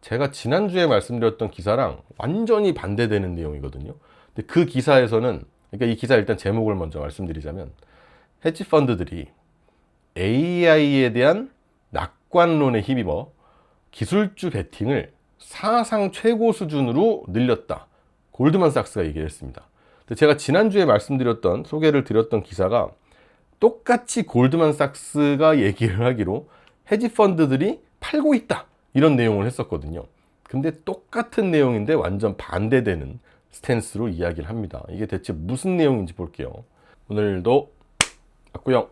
제가 지난주에 말씀드렸던 기사랑 완전히 반대되는 내용이거든요. 근데 그 기사에서는, 그러니까 이 기사 일단 제목을 먼저 말씀드리자면, 헤지펀드들이 AI에 대한 낙관론에 힘입어 기술주 베팅을 사상 최고 수준으로 늘렸다. 골드만삭스가 얘기를 했습니다. 근데 제가 지난주에 말씀드렸던, 소개를 드렸던 기사가 똑같이 골드만삭스가 얘기를 하기로 헤지펀드들이 팔고 있다, 이런 내용을 했었거든요. 근데 똑같은 내용인데 완전 반대되는 스탠스로 이야기를 합니다. 이게 대체 무슨 내용인지 볼게요. 오늘도 왔고요.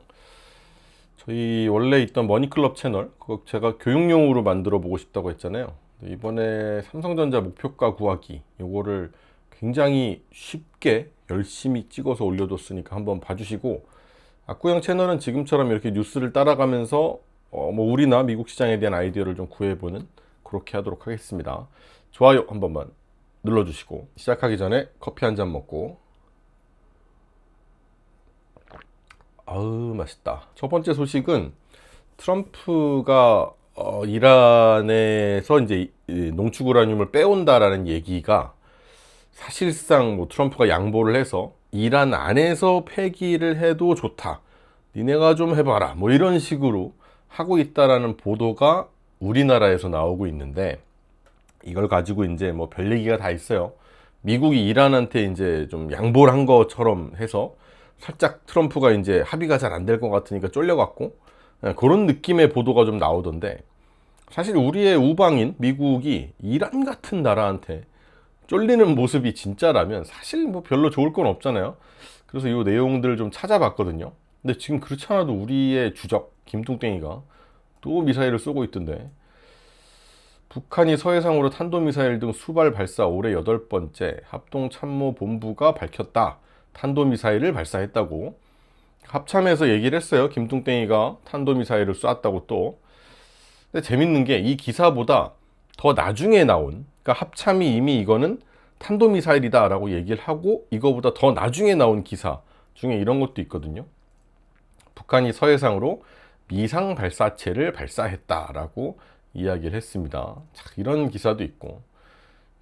저희 원래 있던 머니클럽 채널, 그거 제가 교육용으로 만들어 보고 싶다고 했잖아요. 이번에 삼성전자 목표가 구하기, 요거를 굉장히 쉽게 열심히 찍어서 올려뒀으니까 한번 봐주시고, 악구형 채널은 지금처럼 이렇게 뉴스를 따라가면서 뭐 우리나 미국 시장에 대한 아이디어를 좀 구해보는, 그렇게 하도록 하겠습니다. 좋아요 한 번만 눌러주시고, 시작하기 전에 커피 한 잔 먹고. 아우 맛있다. 첫 번째 소식은 트럼프가 이란에서 이제 농축 우라늄을 빼온다라는 얘기가, 사실상 뭐 트럼프가 양보를 해서 이란 안에서 폐기를 해도 좋다, 니네가 좀 해봐라, 뭐 이런 식으로 하고 있다라는 보도가 우리나라에서 나오고 있는데, 이걸 가지고 이제 뭐 별 얘기가 다 있어요. 미국이 이란한테 이제 좀 양보를 한 것처럼 해서 살짝 트럼프가 이제 합의가 잘 안 될 것 같으니까 쫄려갖고, 그런 느낌의 보도가 좀 나오던데, 사실 우리의 우방인 미국이 이란 같은 나라한테 쫄리는 모습이 진짜라면 사실 뭐 별로 좋을 건 없잖아요. 그래서 이 내용들을 좀 찾아봤거든요. 근데 지금 그렇지 않아도 우리의 주적 김뚱땡이가 또 미사일을 쏘고 있던데, 북한이 서해상으로 탄도미사일 등 수발 발사 올해 8번째, 합동참모본부가 밝혔다. 탄도미사일을 발사했다고. 합참에서 얘기를 했어요. 김뚱땡이가 탄도미사일을 쐈다고 또. 근데 재밌는 게 이 기사보다 더 나중에 나온, 그러니까 합참이 이미 이거는 탄도미사일이다 라고 얘기를 하고, 이거보다 더 나중에 나온 기사 중에 이런 것도 있거든요. 북한이 서해상으로 미상 발사체를 발사했다라고 이야기를 했습니다. 자, 이런 기사도 있고.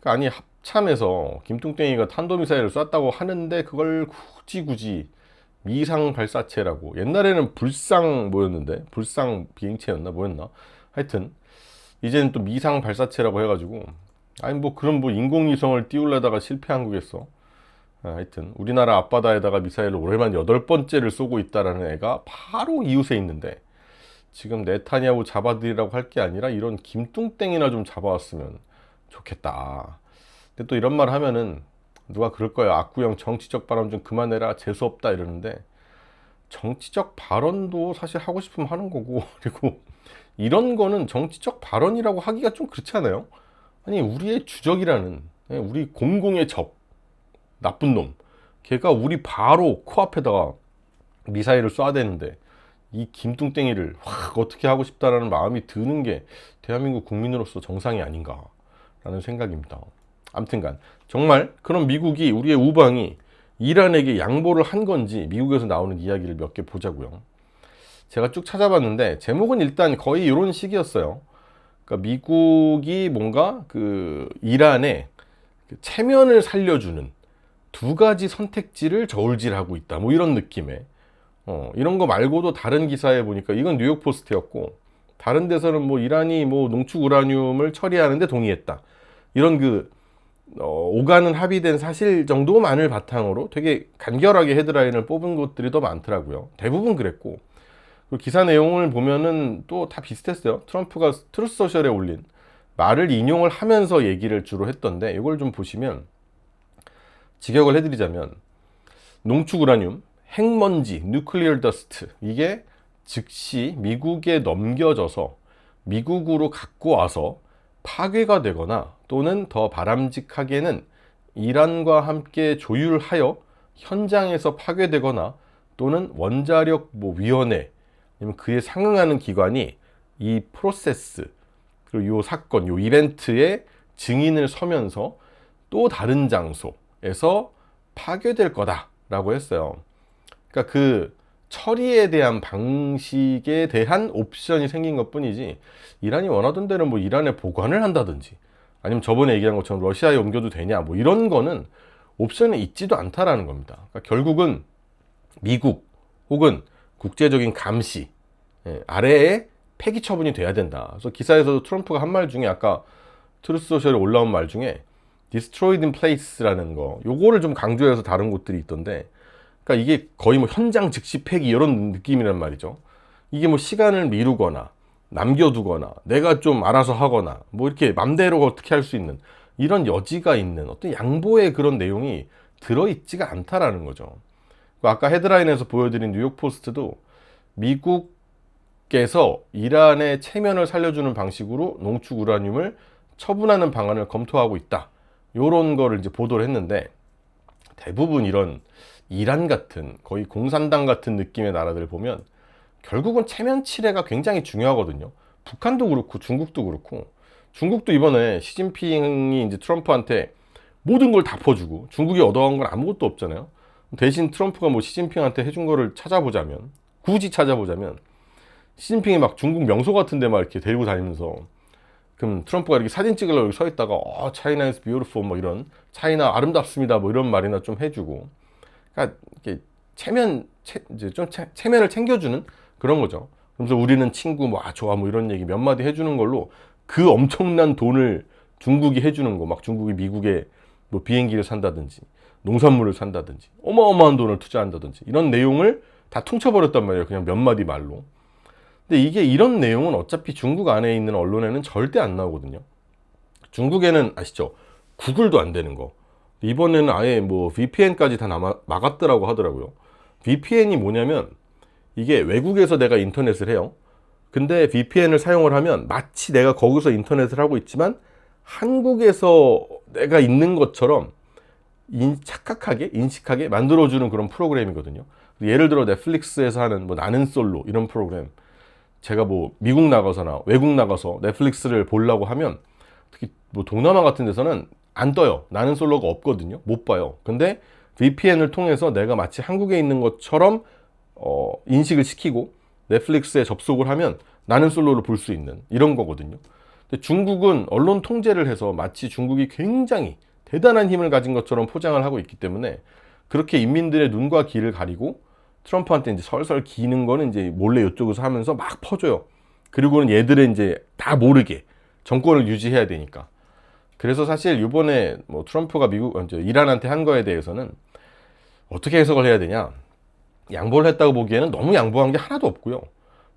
그러니까 아니, 합참에서 김뚱땡이가 탄도미사일을 쐈다고 하는데 그걸 굳이 미상 발사체라고. 옛날에는 불상 뭐였는데, 불상 비행체였나 뭐였나, 하여튼 이제는 또 미상 발사체라고 해가지고, 아니 뭐 그럼 뭐 인공위성을 띄우려다가 실패한 거겠어. 하여튼 우리나라 앞바다에다가 미사일을 올해만 8번째를 쏘고 있다라는 애가 바로 이웃에 있는데, 지금 네타냐후 잡아들이라고 할 게 아니라 이런 김뚱땡이나 좀 잡아왔으면 좋겠다. 근데 또 이런 말 하면은 누가 그럴 거야. 악구형 정치적 발언 좀 그만해라, 재수없다 이러는데, 정치적 발언도 사실 하고 싶으면 하는 거고, 그리고 이런 거는 정치적 발언이라고 하기가 좀 그렇지 않아요? 아니, 우리의 주적이라는, 우리 공공의 적, 나쁜 놈, 걔가 우리 바로 코앞에다가 미사일을 쏴야 되는데, 이 김뚱땡이를 확 어떻게 하고 싶다라는 마음이 드는 게 대한민국 국민으로서 정상이 아닌가라는 생각입니다. 아무튼간 정말 그런 미국이, 우리의 우방이 이란에게 양보를 한 건지 미국에서 나오는 이야기를 몇 개 보자고요. 제가 쭉 찾아봤는데 제목은 일단 거의 이런 식이었어요. 그러니까 미국이 뭔가 그 이란의 체면을 살려주는 두 가지 선택지를 저울질하고 있다, 뭐 이런 느낌의, 이런 거 말고도 다른 기사에 보니까, 이건 뉴욕포스트였고, 다른 데서는 뭐 이란이 뭐 농축 우라늄을 처리하는데 동의했다, 이런 오가는 합의된 사실 정도만을 바탕으로 되게 간결하게 헤드라인을 뽑은 것들이 더 많더라고요. 대부분 그랬고, 그리고 기사 내용을 보면은 또 다 비슷했어요. 트럼프가 트루스 소셜에 올린 말을 인용을 하면서 얘기를 주로 했던데, 이걸 좀 보시면 직역을 해드리자면, 농축 우라늄, 핵먼지, 뉴클리어 더스트, 이게 즉시 미국에 넘겨져서 미국으로 갖고 와서 파괴가 되거나, 또는 더 바람직하게는 이란과 함께 조율하여 현장에서 파괴되거나, 또는 원자력 뭐 위원회 아니면 그에 상응하는 기관이 이 프로세스, 그리고 이 사건, 이 이벤트의 증인을 서면서 또 다른 장소에서 파괴될 거다라고 했어요. 그러니까 그 처리에 대한 방식에 대한 옵션이 생긴 것 뿐이지, 이란이 원하던 대로 뭐 이란에 보관을 한다든지 아니면 저번에 얘기한 것처럼 러시아에 옮겨도 되냐 뭐 이런 거는 옵션에 있지도 않다라는 겁니다. 그러니까 결국은 미국 혹은 국제적인 감시 아래에 폐기 처분이 돼야 된다. 그래서 기사에서도 트럼프가 한 말 중에, 아까 트루스 소셜에 올라온 말 중에 destroyed in place라는 거, 요거를 좀 강조해서 다른 곳들이 있던데, 그러니까 이게 거의 뭐 현장 즉시 폐기 이런 느낌이란 말이죠. 이게 뭐 시간을 미루거나 남겨두거나 내가 좀 알아서 하거나 뭐 이렇게 맘대로 어떻게 할 수 있는 이런 여지가 있는 어떤 양보의 그런 내용이 들어있지가 않다라는 거죠. 아까 헤드라인에서 보여드린 뉴욕 포스트도 미국에서 이란의 체면을 살려주는 방식으로 농축 우라늄을 처분하는 방안을 검토하고 있다, 요런 거를 이제 보도를 했는데, 대부분 이런 이란 같은 거의 공산당 같은 느낌의 나라들 보면 결국은 체면 치레가 굉장히 중요하거든요. 북한도 그렇고 중국도 그렇고, 중국도 이번에 시진핑이 이제 트럼프한테 모든 걸 다 퍼주고 중국이 얻어간 건 아무것도 없잖아요. 대신 트럼프가 뭐 시진핑한테 해준 거를 찾아보자면, 굳이 찾아보자면 시진핑이 막 중국 명소 같은 데 막 이렇게 데리고 다니면서, 그럼 트럼프가 이렇게 사진 찍으려고 여기 서 있다가 China is beautiful 뭐 이런, 차이나 아름답습니다 뭐 이런 말이나 좀 해주고, 그러니까 이렇게 이제 좀 체면을 챙겨주는 그런 거죠. 그러면서 우리는 친구 뭐 좋아 뭐 이런 얘기 몇 마디 해주는 걸로 그 엄청난 돈을 중국이 해주는 거, 막 중국이 미국에 뭐 비행기를 산다든지 농산물을 산다든지 어마어마한 돈을 투자한다든지 이런 내용을 다 퉁쳐버렸단 말이에요. 그냥 몇 마디 말로. 근데 이게 이런 내용은 어차피 중국 안에 있는 언론에는 절대 안 나오거든요. 중국에는 아시죠? 구글도 안 되는 거. 이번에는 아예 뭐 VPN까지 다 막았더라고 하더라고요. VPN이 뭐냐면, 이게 외국에서 내가 인터넷을 해요. 근데 VPN을 사용을 하면 마치 내가 거기서 인터넷을 하고 있지만 한국에서 내가 있는 것처럼 착각하게, 인식하게 만들어주는 그런 프로그램이거든요. 예를 들어 넷플릭스에서 하는 뭐 나는 솔로 이런 프로그램, 제가 뭐 미국 나가서나 외국 나가서 넷플릭스를 보려고 하면, 특히 뭐 동남아 같은 데서는 안 떠요. 나는 솔로가 없거든요. 못 봐요. 근데 VPN을 통해서 내가 마치 한국에 있는 것처럼 인식을 시키고 넷플릭스에 접속을 하면 나는 솔로를 볼 수 있는 이런 거거든요. 근데 중국은 언론 통제를 해서 마치 중국이 굉장히 대단한 힘을 가진 것처럼 포장을 하고 있기 때문에, 그렇게 인민들의 눈과 귀를 가리고 트럼프한테 이제 설설 기는 거는 이제 몰래 이쪽에서 하면서 막 퍼줘요. 그리고는 얘들은 이제 다 모르게 정권을 유지해야 되니까. 그래서 사실 이번에 뭐 트럼프가 이란한테 한 거에 대해서는 어떻게 해석을 해야 되냐, 양보를 했다고 보기에는 너무 양보한 게 하나도 없고요.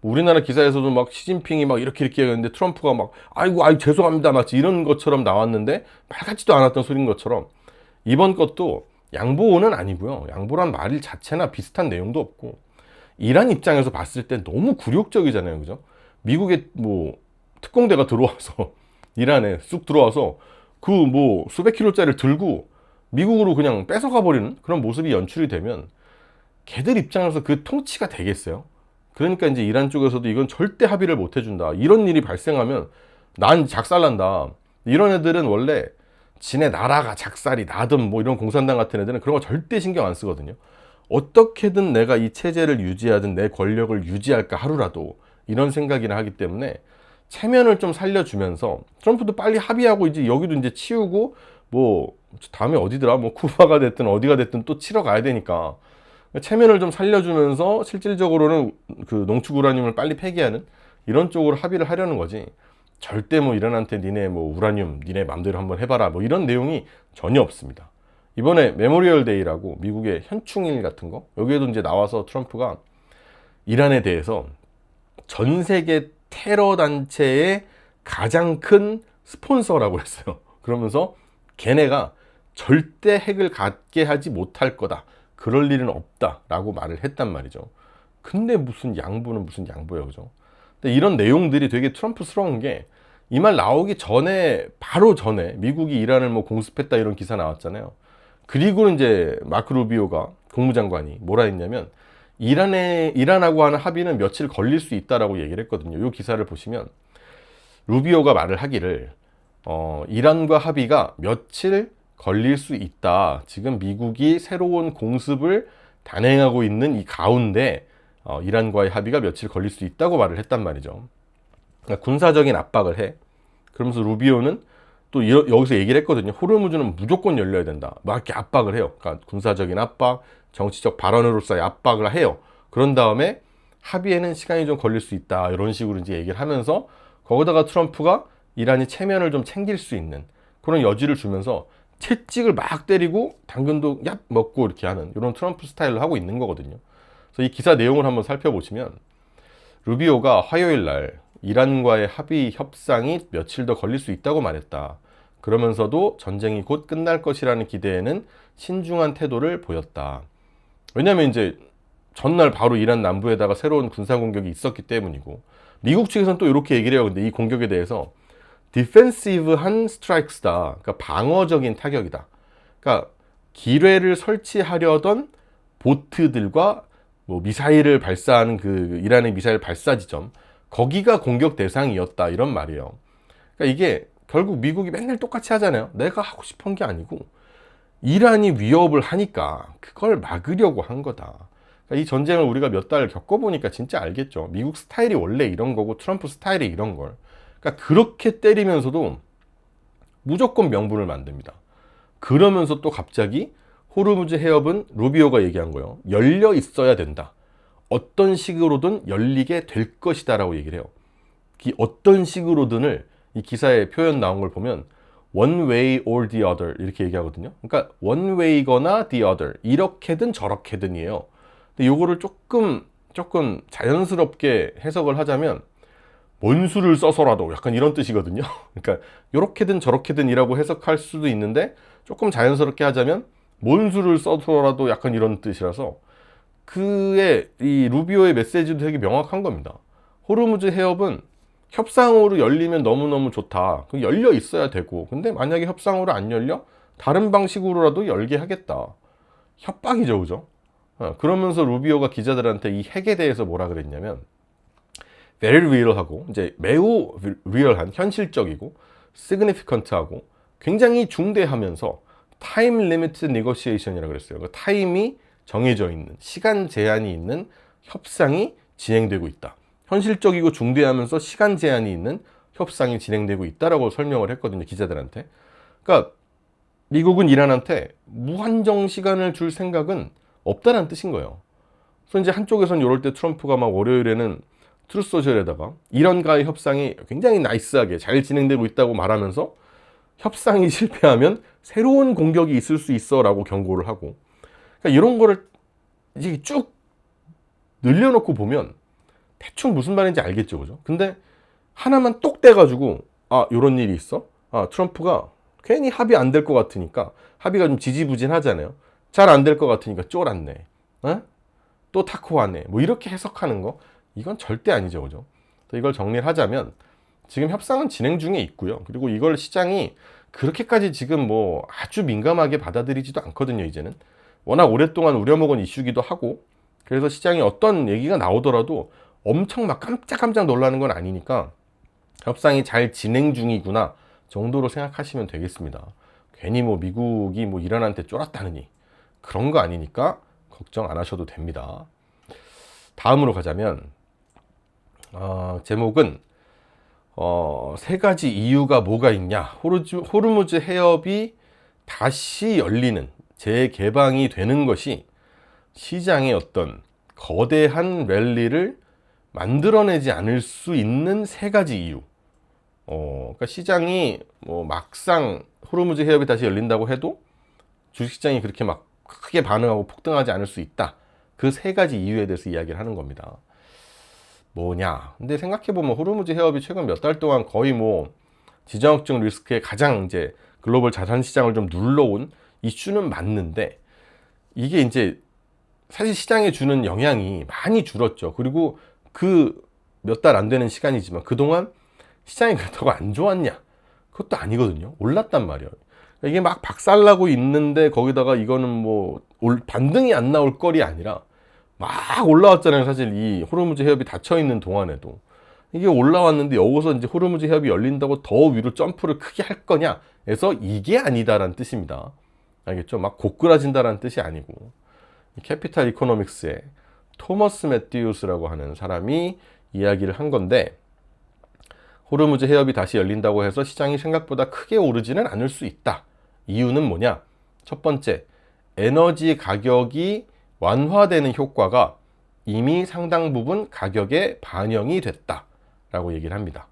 우리나라 기사에서도 막 시진핑이 막 이렇게 했는데 트럼프가 막 아이고 죄송합니다 마치 이런 것처럼 나왔는데, 말 같지도 않았던 소리인 것처럼 이번 것도 양보는 아니고요. 양보란 말 자체나 비슷한 내용도 없고, 이란 입장에서 봤을 때 너무 굴욕적이잖아요. 그죠? 미국에 뭐 특공대가 들어와서 이란에 쑥 들어와서 그 뭐 수백 킬로짜리를 들고 미국으로 그냥 뺏어가 버리는 그런 모습이 연출이 되면 걔들 입장에서 그 통치가 되겠어요? 그러니까 이제 이란 쪽에서도 이건 절대 합의를 못 해준다. 이런 일이 발생하면 난 작살난다. 이런 애들은 원래 지네 나라가 작살이 나든 뭐 이런 공산당 같은 애들은 그런 거 절대 신경 안 쓰거든요. 어떻게든 내가 이 체제를 유지하든 내 권력을 유지할까 하루라도 이런 생각이나 하기 때문에 체면을 좀 살려주면서, 트럼프도 빨리 합의하고 이제 여기도 이제 치우고 뭐 다음에 어디더라 뭐 쿠바가 됐든 어디가 됐든 또 치러 가야 되니까 체면을 좀 살려주면서 실질적으로는 그 농축 우라늄을 빨리 폐기하는 이런 쪽으로 합의를 하려는 거지, 절대 뭐 이란한테 니네 뭐 우라늄 니네 맘대로 한번 해봐라 뭐 이런 내용이 전혀 없습니다. 이번에 메모리얼 데이라고 미국의 현충일 같은 거, 여기에도 이제 나와서 트럼프가 이란에 대해서 전 세계 테러 단체의 가장 큰 스폰서라고 했어요. 그러면서 걔네가 절대 핵을 갖게 하지 못할 거다, 그럴 일은 없다 라고 말을 했단 말이죠. 근데 무슨 양보는 무슨 양보예요. 그죠? 근데 이런 내용들이 되게 트럼프스러운 게, 이 말 나오기 전에 바로 전에 미국이 이란을 뭐 공습했다 이런 기사 나왔잖아요. 그리고 이제 마크 루비오가 국무장관이 뭐라 했냐면, 이란하고 하는 합의는 며칠 걸릴 수 있다라고 얘기를 했거든요. 이 기사를 보시면 루비오가 말을 하기를 이란과 합의가 며칠 걸릴 수 있다. 지금 미국이 새로운 공습을 단행하고 있는 이 가운데 이란과의 합의가 며칠 걸릴 수 있다고 말을 했단 말이죠. 그러니까 군사적인 압박을 해. 그러면서 루비오는 또 여기서 얘기를 했거든요. 호르무즈는 무조건 열려야 된다. 막 이렇게 압박을 해요. 그러니까 군사적인 압박, 정치적 발언으로서의 압박을 해요. 그런 다음에 합의에는 시간이 좀 걸릴 수 있다. 이런 식으로 이제 얘기를 하면서 거기다가 트럼프가 이란이 체면을 좀 챙길 수 있는 그런 여지를 주면서 채찍을 막 때리고 당근도 얍 먹고 이렇게 하는 이런 트럼프 스타일로 하고 있는 거거든요. 그래서 이 기사 내용을 한번 살펴보시면 루비오가 화요일 날 이란과의 합의 협상이 며칠 더 걸릴 수 있다고 말했다. 그러면서도 전쟁이 곧 끝날 것이라는 기대에는 신중한 태도를 보였다. 왜냐하면 이제 전날 바로 이란 남부에다가 새로운 군사 공격이 있었기 때문이고 미국 측에서는 또 이렇게 얘기를 해요. 근데 이 공격에 대해서 디펜시브한 스트라이크스다. 그러니까 방어적인 타격이다. 그러니까 기뢰를 설치하려던 보트들과 뭐 미사일을 발사하는 그 이란의 미사일 발사 지점 거기가 공격 대상이었다 이런 말이에요. 그러니까 이게 결국 미국이 맨날 똑같이 하잖아요. 내가 하고 싶은 게 아니고 이란이 위협을 하니까 그걸 막으려고 한 거다. 그러니까 이 전쟁을 우리가 몇 달 겪어보니까 진짜 알겠죠. 미국 스타일이 원래 이런 거고 트럼프 스타일이 이런 걸. 그러니까 그렇게 때리면서도 무조건 명분을 만듭니다. 그러면서 또 갑자기 호르무즈 해협은 루비오가 얘기한 거예요. 열려 있어야 된다. 어떤 식으로든 열리게 될 것이다 라고 얘기를 해요. 이 어떤 식으로든을 이 기사에 표현 나온 걸 보면 one way or the other 이렇게 얘기하거든요. 그러니까 one way거나 the other 이렇게든 저렇게든이에요. 근데 요거를 조금 자연스럽게 해석을 하자면 뭔 수를 써서라도 약간 이런 뜻이거든요. 그러니까 요렇게든 저렇게든 이라고 해석할 수도 있는데 조금 자연스럽게 하자면 뭔 수를 써서라도 약간 이런 뜻이라서 그의 이 루비오의 메시지도 되게 명확한 겁니다. 호르무즈 해협은 협상으로 열리면 너무너무 좋다. 열려 있어야 되고 근데 만약에 협상으로 안 열려? 다른 방식으로라도 열게 하겠다. 협박이죠, 그죠? 그러면서 루비오가 기자들한테 이 핵에 대해서 뭐라 그랬냐면 very real하고 이제 매우 real한 현실적이고 significant하고 굉장히 중대하면서 time limited negotiation이라고 그랬어요. 그러니까 타임이 정해져 있는 시간 제한이 있는 협상이 진행되고 있다. 현실적이고 중대하면서 시간 제한이 있는 협상이 진행되고 있다라고 설명을 했거든요, 기자들한테. 그러니까 미국은 이란한테 무한정 시간을 줄 생각은 없다는 뜻인 거예요. 그래서 이제 한쪽에서는 이럴 때 트럼프가 막 월요일에는 트루스 소셜에다가 이란과의 협상이 굉장히 나이스하게 잘 진행되고 있다고 말하면서 협상이 실패하면 새로운 공격이 있을 수 있어 라고 경고를 하고, 그러니까 이런 거를 이제 쭉 늘려놓고 보면 대충 무슨 말인지 알겠죠, 그죠? 근데 하나만 똑 떼가지고 요런 일이 있어? 트럼프가 괜히 합의 안 될 것 같으니까, 합의가 좀 지지부진하잖아요. 잘 안 될 것 같으니까 쫄았네. 또 타코하네. 뭐 이렇게 해석하는 거, 이건 절대 아니죠, 그죠? 이걸 정리를 하자면 지금 협상은 진행 중에 있고요. 그리고 이걸 시장이 그렇게까지 지금 뭐 아주 민감하게 받아들이지도 않거든요, 이제는. 워낙 오랫동안 우려먹은 이슈기도 하고, 그래서 시장이 어떤 얘기가 나오더라도 엄청 막 깜짝깜짝 놀라는 건 아니니까 협상이 잘 진행 중이구나 정도로 생각하시면 되겠습니다. 괜히 뭐 미국이 뭐 이란한테 쫄았다느니 그런 거 아니니까 걱정 안 하셔도 됩니다. 다음으로 가자면 제목은 세 가지 이유가 뭐가 있냐. 호르무즈 해협이 다시 열리는, 재개방이 되는 것이 시장의 어떤 거대한 랠리를 만들어내지 않을 수 있는 세 가지 이유. 그러니까 시장이 뭐 막상 호르무즈 해협이 다시 열린다고 해도 주식시장이 그렇게 막 크게 반응하고 폭등하지 않을 수 있다. 그 세 가지 이유에 대해서 이야기를 하는 겁니다. 뭐냐? 근데 생각해보면 호르무즈 해협이 최근 몇 달 동안 거의 뭐 지정학적 리스크의 가장 이제 글로벌 자산 시장을 좀 눌러온 이슈는 맞는데, 이게 이제 사실 시장에 주는 영향이 많이 줄었죠. 그리고 그 몇 달 안 되는 시간이지만 그동안 시장이 그렇다고 안 좋았냐? 그것도 아니거든요. 올랐단 말이에요. 이게 막 박살나고 있는데 거기다가 이거는 뭐 반등이 안 나올 거리 아니라 막 올라왔잖아요. 사실 이 호르무즈 해협이 닫혀 있는 동안에도 이게 올라왔는데 여기서 이제 호르무즈 해협이 열린다고 더 위로 점프를 크게 할 거냐 해서 이게 아니다라는 뜻입니다. 알겠죠? 막 고꾸라진다라는 뜻이 아니고, 캐피탈 이코노믹스의 토머스 매튜스라고 하는 사람이 이야기를 한 건데, 호르무즈 해협이 다시 열린다고 해서 시장이 생각보다 크게 오르지는 않을 수 있다. 이유는 뭐냐? 첫 번째, 에너지 가격이 완화되는 효과가 이미 상당 부분 가격에 반영이 됐다라고 얘기를 합니다.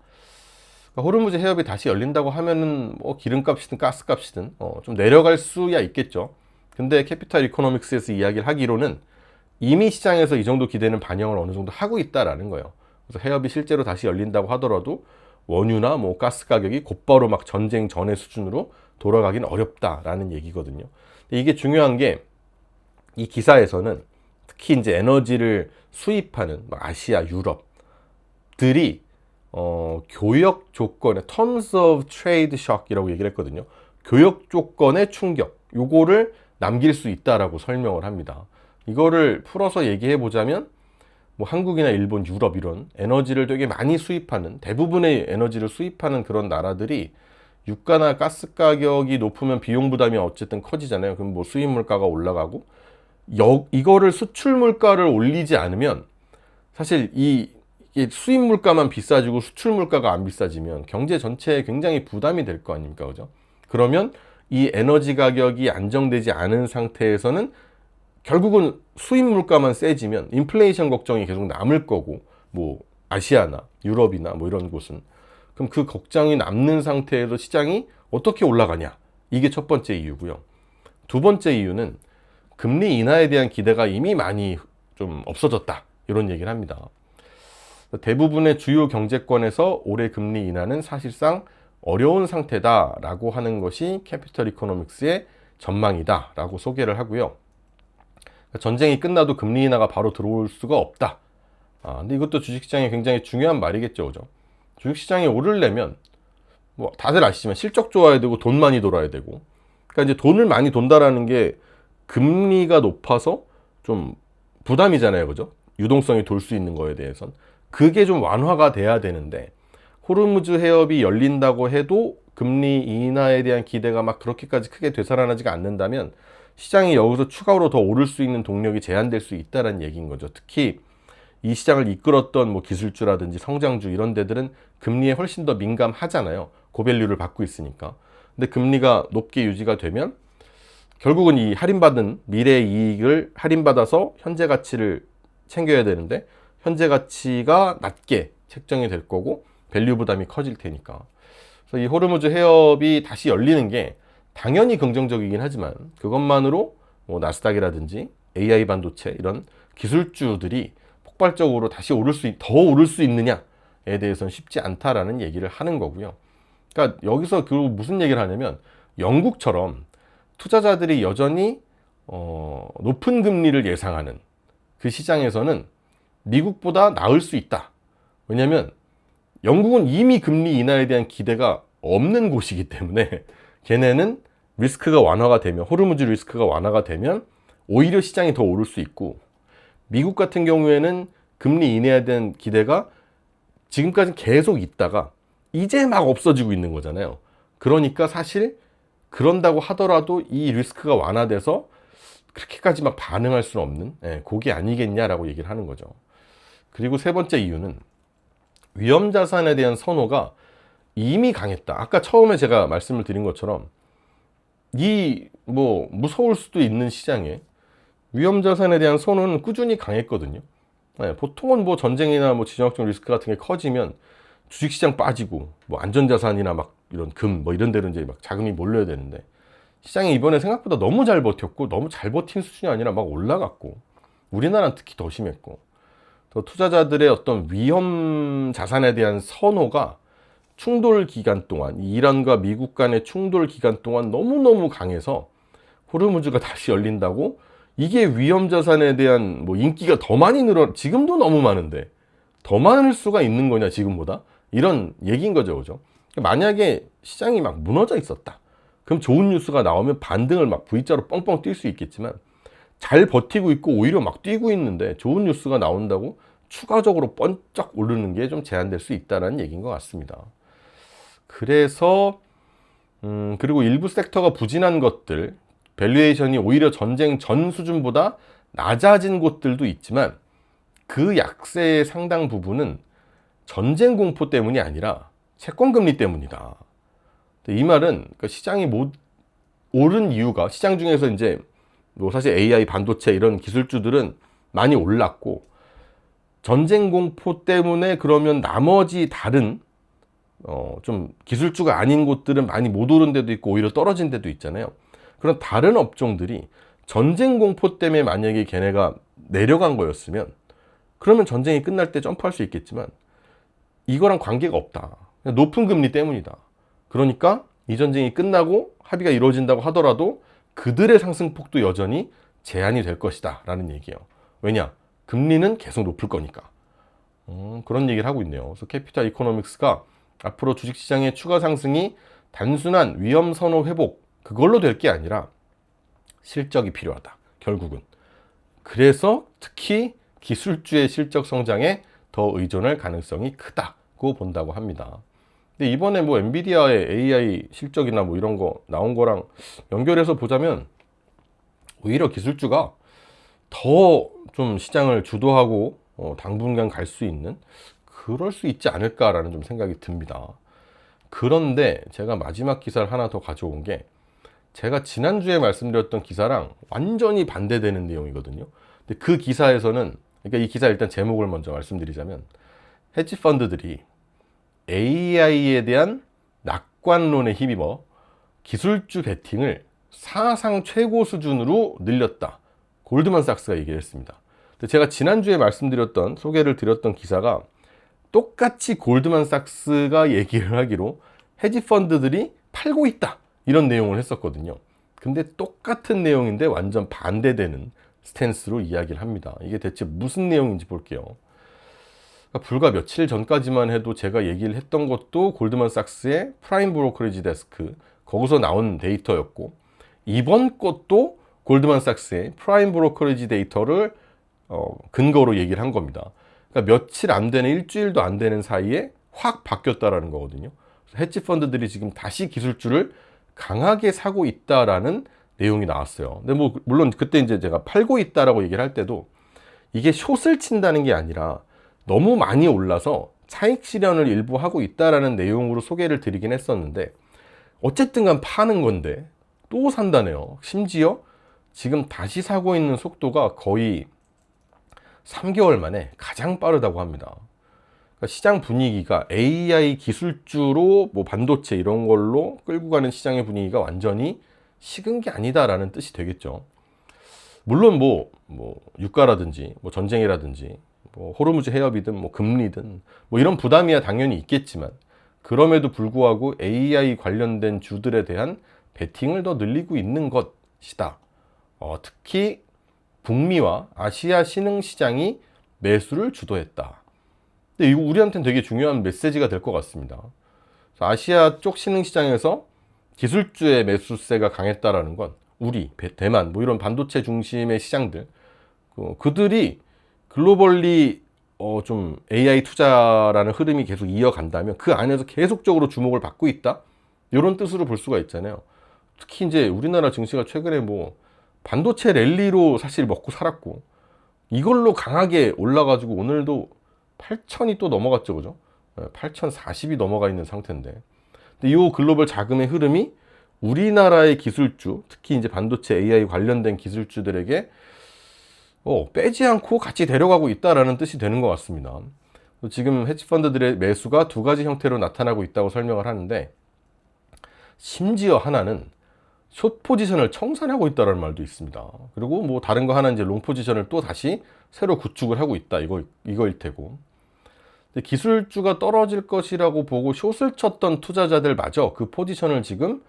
그러니까 호르무즈 해협이 다시 열린다고 하면은 뭐 기름값이든 가스값이든 좀 내려갈 수야 있겠죠. 근데 캐피탈 이코노믹스에서 이야기를 하기로는 이미 시장에서 이 정도 기대는 반영을 어느 정도 하고 있다라는 거예요. 그래서 해협이 실제로 다시 열린다고 하더라도 원유나 뭐 가스 가격이 곧바로 막 전쟁 전의 수준으로 돌아가긴 어렵다라는 얘기거든요. 근데 이게 중요한 게, 이 기사에서는 특히 이제 에너지를 수입하는 아시아, 유럽들이 교역 조건의 Terms of Trade Shock이라고 얘기를 했거든요. 교역 조건의 충격, 요거를 남길 수 있다라고 설명을 합니다. 이거를 풀어서 얘기해 보자면, 뭐 한국이나 일본, 유럽 이런 에너지를 되게 많이 수입하는, 대부분의 에너지를 수입하는 그런 나라들이 유가나 가스 가격이 높으면 비용 부담이 어쨌든 커지잖아요. 그럼 뭐 수입 물가가 올라가고, 이거를 수출 물가를 올리지 않으면 사실 이게 수입 물가만 비싸지고 수출 물가가 안 비싸지면 경제 전체에 굉장히 부담이 될 거 아닙니까? 그죠? 그러면 이 에너지 가격이 안정되지 않은 상태에서는 결국은 수입 물가만 세지면 인플레이션 걱정이 계속 남을 거고, 뭐 아시아나 유럽이나 뭐 이런 곳은, 그럼 그 걱정이 남는 상태에서 시장이 어떻게 올라가냐, 이게 첫 번째 이유고요. 두 번째 이유는 금리 인하에 대한 기대가 이미 많이 좀 없어졌다, 이런 얘기를 합니다. 대부분의 주요 경제권에서 올해 금리 인하는 사실상 어려운 상태다라고 하는 것이 캐피털 이코노믹스의 전망이다라고 소개를 하고요. 전쟁이 끝나도 금리 인하가 바로 들어올 수가 없다. 근데 이것도 주식시장에 굉장히 중요한 말이겠죠, 그죠? 주식시장이 오르려면 뭐 다들 아시지만 실적 좋아야 되고 돈 많이 돌아야 되고, 그러니까 이제 돈을 많이 돈다라는 게 금리가 높아서 좀 부담이잖아요, 그죠? 유동성이 돌 수 있는 거에 대해선 그게 좀 완화가 돼야 되는데, 호르무즈 해협이 열린다고 해도 금리 인하에 대한 기대가 막 그렇게까지 크게 되살아나지가 않는다면 시장이 여기서 추가로 더 오를 수 있는 동력이 제한될 수 있다는 얘기인 거죠. 특히 이 시장을 이끌었던 뭐 기술주라든지 성장주 이런 데들은 금리에 훨씬 더 민감하잖아요. 고밸류를 받고 있으니까. 근데 금리가 높게 유지가 되면 결국은 이 할인받은 미래 이익을 할인받아서 현재 가치를 챙겨야 되는데, 현재 가치가 낮게 책정이 될 거고 밸류 부담이 커질 테니까. 그래서 이 호르무즈 해협이 다시 열리는 게 당연히 긍정적이긴 하지만, 그것만으로 뭐 나스닥이라든지 AI 반도체 이런 기술주들이 폭발적으로 다시 더 오를 수 있느냐에 대해서는 쉽지 않다라는 얘기를 하는 거고요. 그러니까 여기서 그 무슨 얘기를 하냐면, 영국처럼 투자자들이 여전히 높은 금리를 예상하는 그 시장에서는 미국보다 나을 수 있다. 왜냐하면 영국은 이미 금리 인하에 대한 기대가 없는 곳이기 때문에 걔네는 리스크가 완화가 되면, 호르무즈 리스크가 완화가 되면 오히려 시장이 더 오를 수 있고, 미국 같은 경우에는 금리 인하에 대한 기대가 지금까지 계속 있다가 이제 막 없어지고 있는 거잖아요. 그러니까 사실 그런다고 하더라도 이 리스크가 완화돼서 그렇게까지 막 반응할 수는 없는, 그게 아니겠냐라고 얘기를 하는 거죠. 그리고 세 번째 이유는 위험 자산에 대한 선호가 이미 강했다. 아까 처음에 제가 말씀을 드린 것처럼 이 뭐 무서울 수도 있는 시장에 위험 자산에 대한 선호는 꾸준히 강했거든요. 보통은 뭐 전쟁이나 뭐 지정학적 리스크 같은 게 커지면 주식시장 빠지고 뭐 안전자산이나 막 이런 금 뭐 이런 데로 이제 막 자금이 몰려야 되는데, 시장이 이번에 생각보다 너무 잘 버텼고, 너무 잘 버틴 수준이 아니라 막 올라갔고, 우리나라는 특히 더 심했고, 투자자들의 어떤 위험 자산에 대한 선호가 충돌 기간 동안, 이란과 미국 간의 충돌 기간 동안 너무너무 강해서 호르무즈가 다시 열린다고 이게 위험 자산에 대한 뭐 인기가 더 많이 지금도 너무 많은데 더 많을 수가 있는 거냐 지금보다, 이런 얘기인 거죠, 그죠? 만약에 시장이 막 무너져 있었다, 그럼 좋은 뉴스가 나오면 반등을 막 V자로 뻥뻥 뛸 수 있겠지만, 잘 버티고 있고 오히려 막 뛰고 있는데 좋은 뉴스가 나온다고 추가적으로 번쩍 오르는 게 좀 제한될 수 있다는 얘기인 것 같습니다. 그래서 그리고 일부 섹터가 부진한 것들, 밸류에이션이 오히려 전쟁 전 수준보다 낮아진 곳들도 있지만, 그 약세의 상당 부분은 전쟁 공포 때문이 아니라 채권금리 때문이다. 이 말은 그러니까 시장이 못 오른 이유가, 시장 중에서 이제 뭐 사실 AI, 반도체 이런 기술주들은 많이 올랐고, 전쟁 공포 때문에 그러면 나머지 다른 좀 기술주가 아닌 곳들은 많이 못 오른 데도 있고 오히려 떨어진 데도 있잖아요. 그런 다른 업종들이 전쟁 공포 때문에 만약에 걔네가 내려간 거였으면 그러면 전쟁이 끝날 때 점프할 수 있겠지만 이거랑 관계가 없다. 높은 금리 때문이다. 그러니까 이 전쟁이 끝나고 합의가 이루어진다고 하더라도 그들의 상승폭도 여전히 제한이 될 것이다 라는 얘기예요. 왜냐? 금리는 계속 높을 거니까. 그런 얘기를 하고 있네요. 그래서 캐피탈 이코노믹스가 앞으로 주식시장의 추가 상승이 단순한 위험 선호 회복 그걸로 될 게 아니라 실적이 필요하다. 결국은. 그래서 특히 기술주의 실적 성장에 더 의존할 가능성이 크다고 본다고 합니다. 근데 이번에 뭐 엔비디아의 AI 실적이나 뭐 이런 거 나온 거랑 연결해서 보자면 오히려 기술주가 더 좀 시장을 주도하고 당분간 갈 수 있는 그럴 수 있지 않을까라는 좀 생각이 듭니다. 그런데 제가 마지막 기사를 하나 더 가져온 게 제가 지난주에 말씀드렸던 기사랑 완전히 반대되는 내용이거든요. 근데 그 기사에서는, 그러니까 이 기사 일단 제목을 먼저 말씀드리자면 헤지펀드들이 AI에 대한 낙관론에 힘입어 기술주 베팅을 사상 최고 수준으로 늘렸다. 골드만삭스가 얘기를 했습니다. 근데 제가 지난주에 말씀드렸던, 소개를 드렸던 기사가 똑같이 골드만삭스가 얘기를 하기로 헤지펀드들이 팔고 있다. 이런 내용을 했었거든요. 근데 똑같은 내용인데 완전 반대되는 스탠스로 이야기를 합니다. 이게 대체 무슨 내용인지 볼게요. 그러니까 불과 며칠 전까지만 해도 제가 얘기를 했던 것도 골드만삭스의 프라임 브로커리지 데스크 거기서 나온 데이터였고, 이번 것도 골드만삭스의 프라임 브로커리지 데이터를 근거로 얘기를 한 겁니다. 그러니까 며칠 안 되는, 일주일도 안 되는 사이에 확 바뀌었다라는 거거든요. 헤지펀드들이 지금 다시 기술주를 강하게 사고 있다라는 내용이 나왔어요. 근데 뭐 물론 그때 이제 제가 팔고 있다라고 얘기를 할 때도 이게 숏을 친다는 게 아니라 너무 많이 올라서 차익 실현을 일부 하고 있다라는 내용으로 소개를 드리긴 했었는데, 어쨌든 간 파는 건데 또 산다네요. 심지어 지금 다시 사고 있는 속도가 거의 3개월 만에 가장 빠르다고 합니다. 그러니까 시장 분위기가 AI 기술주로 뭐 반도체 이런 걸로 끌고 가는 시장의 분위기가 완전히 식은 게 아니다라는 뜻이 되겠죠. 물론 뭐 유가라든지 뭐 전쟁이라든지 뭐 호르무즈 해협이든 뭐 금리든 뭐 이런 부담이야 당연히 있겠지만, 그럼에도 불구하고 AI 관련된 주들에 대한 베팅을 더 늘리고 있는 것이다. 특히 북미와 아시아 신흥 시장이 매수를 주도했다. 근데 이거 우리한테는 되게 중요한 메시지가 될 것 같습니다. 아시아 쪽 신흥 시장에서 기술주의 매수세가 강했다라는 건 우리, 대만 뭐 이런 반도체 중심의 시장들, 그들이 글로벌리 좀 AI 투자라는 흐름이 계속 이어간다면 그 안에서 계속적으로 주목을 받고 있다, 이런 뜻으로 볼 수가 있잖아요. 특히 이제 우리나라 증시가 최근에 뭐 반도체 랠리로 사실 먹고 살았고, 이걸로 강하게 올라가지고 오늘도 8,000이 또 넘어갔죠, 그죠? 8,040이 넘어가 있는 상태인데, 근데 이 글로벌 자금의 흐름이 우리나라의 기술주, 특히 이제 반도체 AI 관련된 기술주들에게 빼지 않고 같이 데려가고 있다라는 뜻이 되는 것 같습니다. 지금 헤지펀드들의 매수가 두 가지 형태로 나타나고 있다고 설명을 하는데, 심지어 하나는 숏 포지션을 청산하고 있다는 말도 있습니다. 그리고 뭐 다른 거 하나 이제 롱 포지션을 또 다시 새로 구축을 하고 있다, 이거일 테고. 근데 기술주가 떨어질 것이라고 보고 숏을 쳤던 투자자들마저 그 포지션을 지금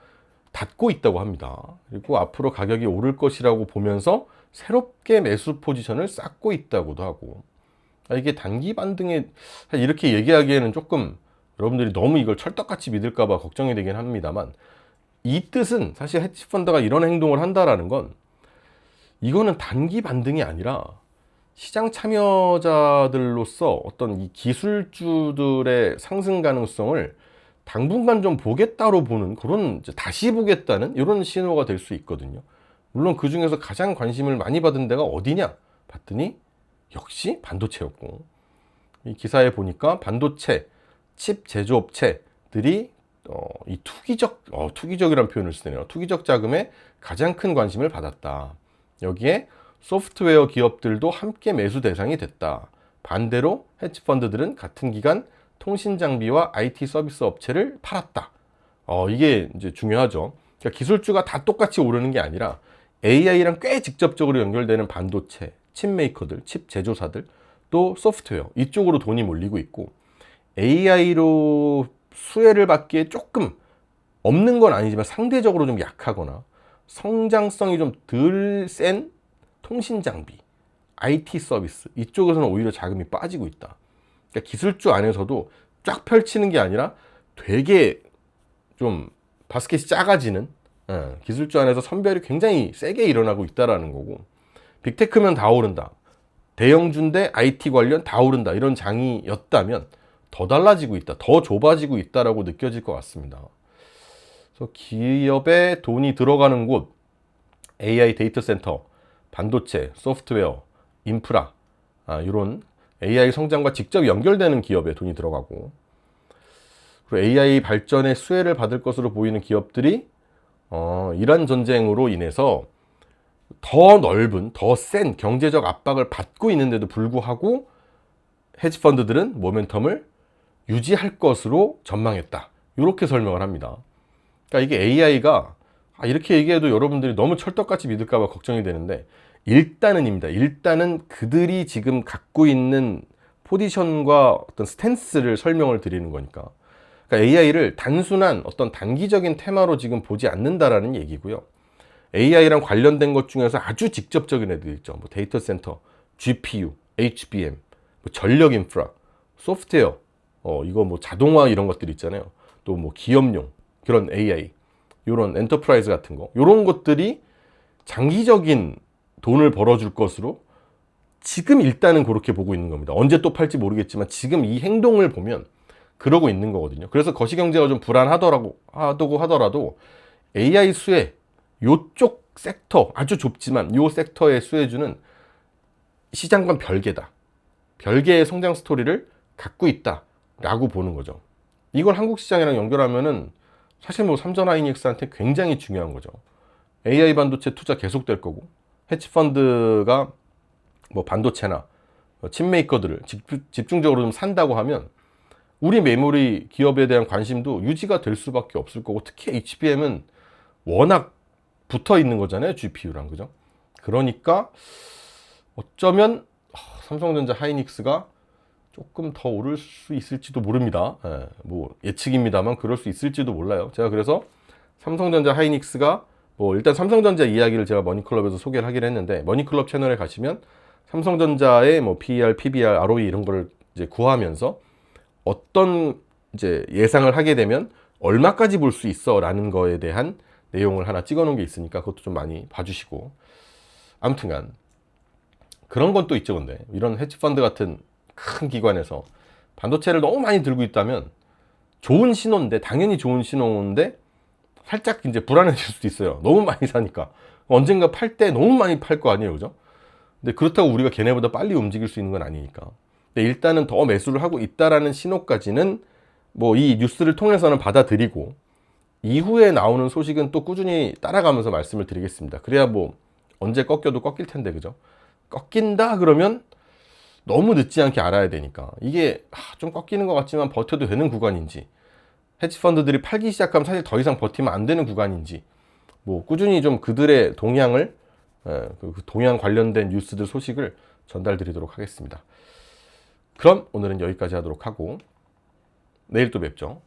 닫고 있다고 합니다. 그리고 앞으로 가격이 오를 것이라고 보면서 새롭게 매수 포지션을 쌓고 있다고도 하고. 이게 단기 반등에, 이렇게 얘기하기에는 조금 여러분들이 너무 이걸 철떡같이 믿을까 봐 걱정이 되긴 합니다만, 이 뜻은 사실 헤지펀드가 이런 행동을 한다라는 건 이거는 단기 반등이 아니라 시장 참여자들로서 어떤 이 기술주들의 상승 가능성을 당분간 좀 보겠다로 보는, 그런 다시 보겠다는 이런 신호가 될 수 있거든요. 물론 그 중에서 가장 관심을 많이 받은 데가 어디냐 봤더니 역시 반도체였고, 이 기사에 보니까 반도체 칩 제조업체들이 이 투기적이라는 표현을 쓰네요. 투기적 자금에 가장 큰 관심을 받았다. 여기에 소프트웨어 기업들도 함께 매수 대상이 됐다. 반대로 헤지펀드들은 같은 기간 통신 장비와 IT 서비스 업체를 팔았다. 이게 이제 중요하죠. 그러니까 기술주가 다 똑같이 오르는 게 아니라 AI랑 꽤 직접적으로 연결되는 반도체, 칩 메이커들, 칩 제조사들, 또 소프트웨어 이쪽으로 돈이 몰리고 있고, AI로 수혜를 받기에 조금 없는 건 아니지만 상대적으로 좀 약하거나 성장성이 좀 덜 센 통신 장비, IT 서비스 이쪽에서는 오히려 자금이 빠지고 있다. 그러니까 기술주 안에서도 쫙 펼치는 게 아니라 되게 좀 바스켓이 작아지는, 기술주 안에서 선별이 굉장히 세게 일어나고 있다라는 거고, 빅테크면 다 오른다, 대형주인데 IT 관련 다 오른다, 이런 장이었다면 더 달라지고 있다, 더 좁아지고 있다라고 느껴질 것 같습니다. 그래서 기업에 돈이 들어가는 곳, AI 데이터 센터, 반도체, 소프트웨어, 인프라, 이런 AI 성장과 직접 연결되는 기업에 돈이 들어가고, 그리고 AI 발전의 수혜를 받을 것으로 보이는 기업들이 이란 전쟁으로 인해서 더 넓은, 더 센 경제적 압박을 받고 있는데도 불구하고 헤지펀드들은 모멘텀을 유지할 것으로 전망했다. 이렇게 설명을 합니다. 그러니까 이게 AI가 이렇게 얘기해도 여러분들이 너무 철떡같이 믿을까 봐 걱정이 되는데, 일단은 그들이 지금 갖고 있는 포지션과 어떤 스탠스를 설명을 드리는 거니까. 그러니까 AI를 단순한 어떤 단기적인 테마로 지금 보지 않는다라는 얘기고요. AI랑 관련된 것 중에서 아주 직접적인 애들 있죠. 뭐 데이터 센터, GPU, HBM, 뭐 전력 인프라, 소프트웨어, 이거 뭐 자동화 이런 것들 있잖아요. 또 뭐 기업용 그런 AI, 이런 엔터프라이즈 같은 거, 이런 것들이 장기적인 돈을 벌어줄 것으로 지금 일단은 그렇게 보고 있는 겁니다. 언제 또 팔지 모르겠지만 지금 이 행동을 보면 그러고 있는 거거든요. 그래서 거시경제가 좀 하더라도 AI 수혜, 요쪽 섹터, 아주 좁지만 요 섹터의 수혜주는 시장과 별개다, 별개의 성장 스토리를 갖고 있다라고 보는 거죠. 이걸 한국 시장이랑 연결하면은 사실 뭐 삼전 하이닉스한테 굉장히 중요한 거죠. AI 반도체 투자 계속될 거고, 헤지펀드가 뭐 반도체나 칩 메이커들을 집중적으로 좀 산다고 하면 우리 메모리 기업에 대한 관심도 유지가 될 수밖에 없을 거고, 특히 HBM은 워낙 붙어 있는 거잖아요, GPU랑. 그죠? 그러니까 어쩌면 삼성전자 하이닉스가 조금 더 오를 수 있을지도 모릅니다. 뭐 예측입니다만 그럴 수 있을지도 몰라요. 제가 그래서 삼성전자 하이닉스가 뭐 일단 삼성전자 이야기를 제가 머니클럽에서 소개를 하긴 했는데, 머니클럽 채널에 가시면 삼성전자의 뭐 PER, PBR, ROE 이런 거를 이제 구하면서 어떤 이제 예상을 하게 되면 얼마까지 볼 수 있어라는 거에 대한 내용을 하나 찍어 놓은 게 있으니까 그것도 좀 많이 봐주시고, 아무튼간 그런 건 또 있죠. 근데 이런 헤지펀드 같은 큰 기관에서 반도체를 너무 많이 들고 있다면 좋은 신호인데, 당연히 좋은 신호인데 살짝 이제 불안해질 수도 있어요. 너무 많이 사니까 언젠가 팔 때 너무 많이 팔 거 아니에요, 그죠? 근데 그렇다고 우리가 걔네보다 빨리 움직일 수 있는 건 아니니까. 근데 일단은 더 매수를 하고 있다라는 신호까지는 뭐 이 뉴스를 통해서는 받아들이고, 이후에 나오는 소식은 또 꾸준히 따라가면서 말씀을 드리겠습니다. 그래야 뭐 언제 꺾여도 꺾일 텐데, 그죠? 꺾인다 그러면 너무 늦지 않게 알아야 되니까, 이게 좀 꺾이는 것 같지만 버텨도 되는 구간인지, 헤지펀드들이 팔기 시작하면 사실 더 이상 버티면 안 되는 구간인지, 뭐 꾸준히 좀 그들의 동향을, 그 동향 관련된 뉴스들 소식을 전달드리도록 하겠습니다. 그럼 오늘은 여기까지 하도록 하고 내일 또 뵙죠.